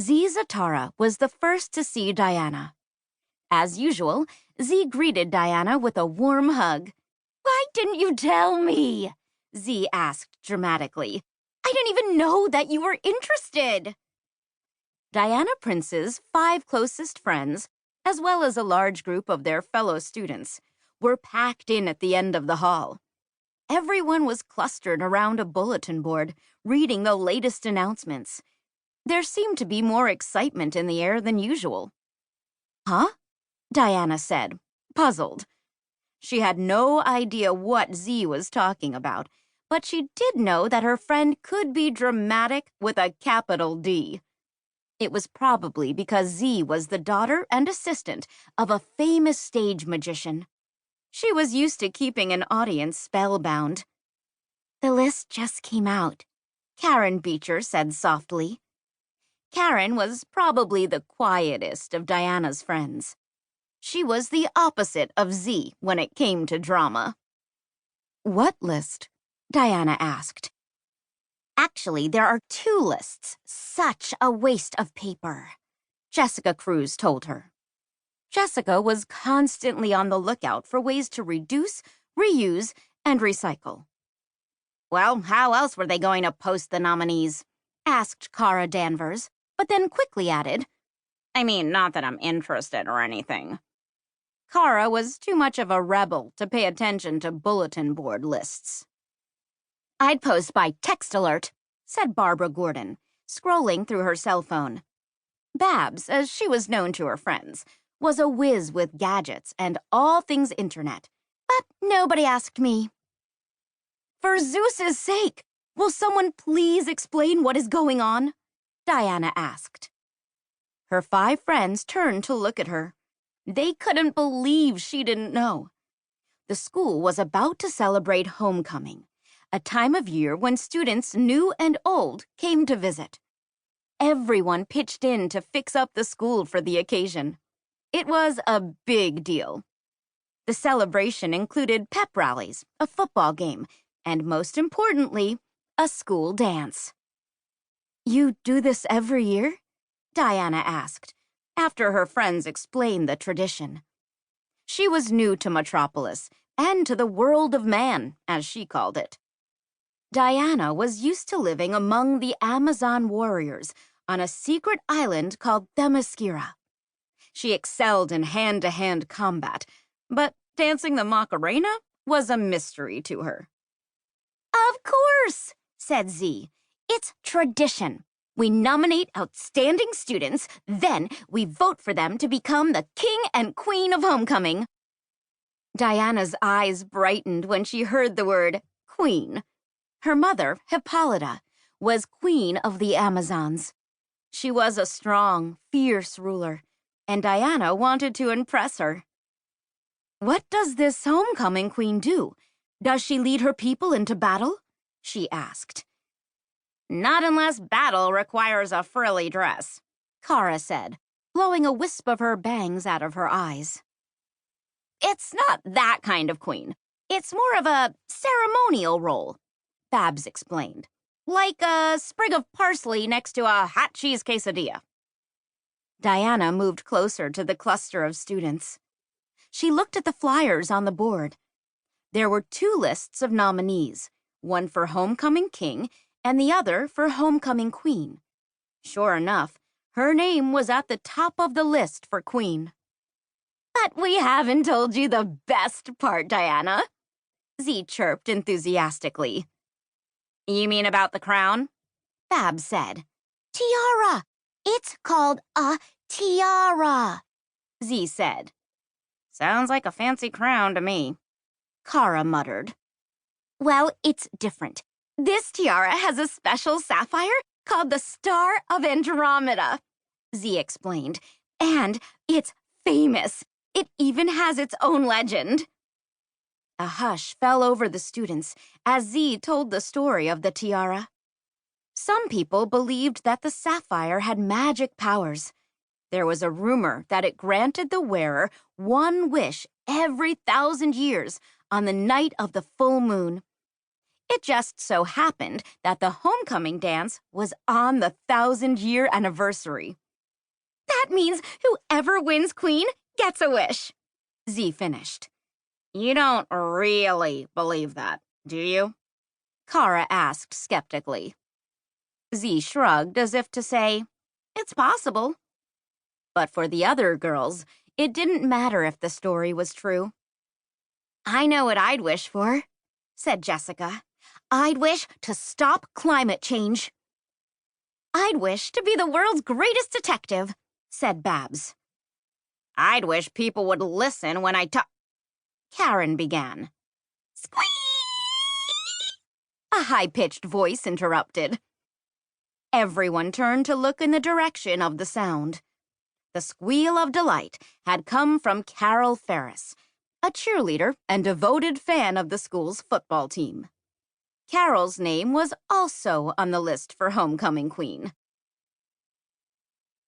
Z Zatara was the first to see Diana. As usual, Z greeted Diana with a warm hug. "Why didn't you tell me?" Z asked dramatically. "I didn't even know that you were interested." Diana Prince's 5 closest friends, as well as a large group of their fellow students, were packed in at the end of the hall. Everyone was clustered around a bulletin board, reading the latest announcements. There seemed to be more excitement in the air than usual. "Huh?" Diana said, puzzled. She had no idea what Z was talking about, but she did know that her friend could be dramatic with a capital D. It was probably because Z was the daughter and assistant of a famous stage magician. She was used to keeping an audience spellbound. "The list just came out," Karen Beecher said softly. Karen was probably the quietest of Diana's friends. She was the opposite of Z when it came to drama. "What list?" Diana asked. "Actually, there are 2 lists. Such a waste of paper," Jessica Cruz told her. Jessica was constantly on the lookout for ways to reduce, reuse, and recycle. "Well, how else were they going to post the nominees?" asked Cara Danvers, but then quickly added, "I mean, not that I'm interested or anything." Cara was too much of a rebel to pay attention to bulletin board lists. "I'd post by text alert," said Barbara Gordon, scrolling through her cell phone. Babs, as she was known to her friends, was a whiz with gadgets and all things internet, but nobody asked me. "For Zeus's sake, will someone please explain what is going on?" Diana asked. Her 5 friends turned to look at her. They couldn't believe she didn't know. The school was about to celebrate homecoming, a time of year when students new and old came to visit. Everyone pitched in to fix up the school for the occasion. It was a big deal. The celebration included pep rallies, a football game, and most importantly, a school dance. "You do this every year?" Diana asked, after her friends explained the tradition. She was new to Metropolis and to the world of man, as she called it. Diana was used to living among the Amazon warriors on a secret island called Themyscira. She excelled in hand-to-hand combat, but dancing the Macarena was a mystery to her. "Of course," said Z. "It's tradition. We nominate outstanding students, then we vote for them to become the king and queen of homecoming." Diana's eyes brightened when she heard the word queen. Her mother, Hippolyta, was queen of the Amazons. She was a strong, fierce ruler, and Diana wanted to impress her. "What does this homecoming queen do? Does she lead her people into battle?" she asked. "Not unless battle requires a frilly dress," Cara said, blowing a wisp of her bangs out of her eyes. "It's not that kind of queen. It's more of a ceremonial role," Babs explained, "like a sprig of parsley next to a hot cheese quesadilla." Diana moved closer to the cluster of students. She looked at the flyers on the board. There were 2 lists of nominees, one for homecoming king and the other for homecoming queen. Sure enough, her name was at the top of the list for queen. "But we haven't told you the best part, Diana," Z chirped enthusiastically. "You mean about the crown?" Babs said. "Tiara! It's called a tiara," Z said. "Sounds like a fancy crown to me," Cara muttered. "Well, it's different. This tiara has a special sapphire called the Star of Andromeda," Z explained, "and it's famous. It even has its own legend." A hush fell over the students as Z told the story of the tiara. Some people believed that the sapphire had magic powers. There was a rumor that it granted the wearer one wish every 1,000 years on the night of the full moon. It just so happened that the homecoming dance was on the 1,000-year anniversary. That means whoever wins Queen gets a wish, Z finished. You don't really believe that, do you? Kara asked skeptically. Z shrugged as if to say, it's possible. But for the other girls, it didn't matter if the story was true. I know what I'd wish for, said Jessica. I'd wish to stop climate change. I'd wish to be the world's greatest detective, said Babs. I'd wish people would listen when I talk. Karen began. Squeak! A high-pitched voice interrupted. Everyone turned to look in the direction of the sound. The squeal of delight had come from Carol Ferris, a cheerleader and devoted fan of the school's football team. Carol's name was also on the list for homecoming queen.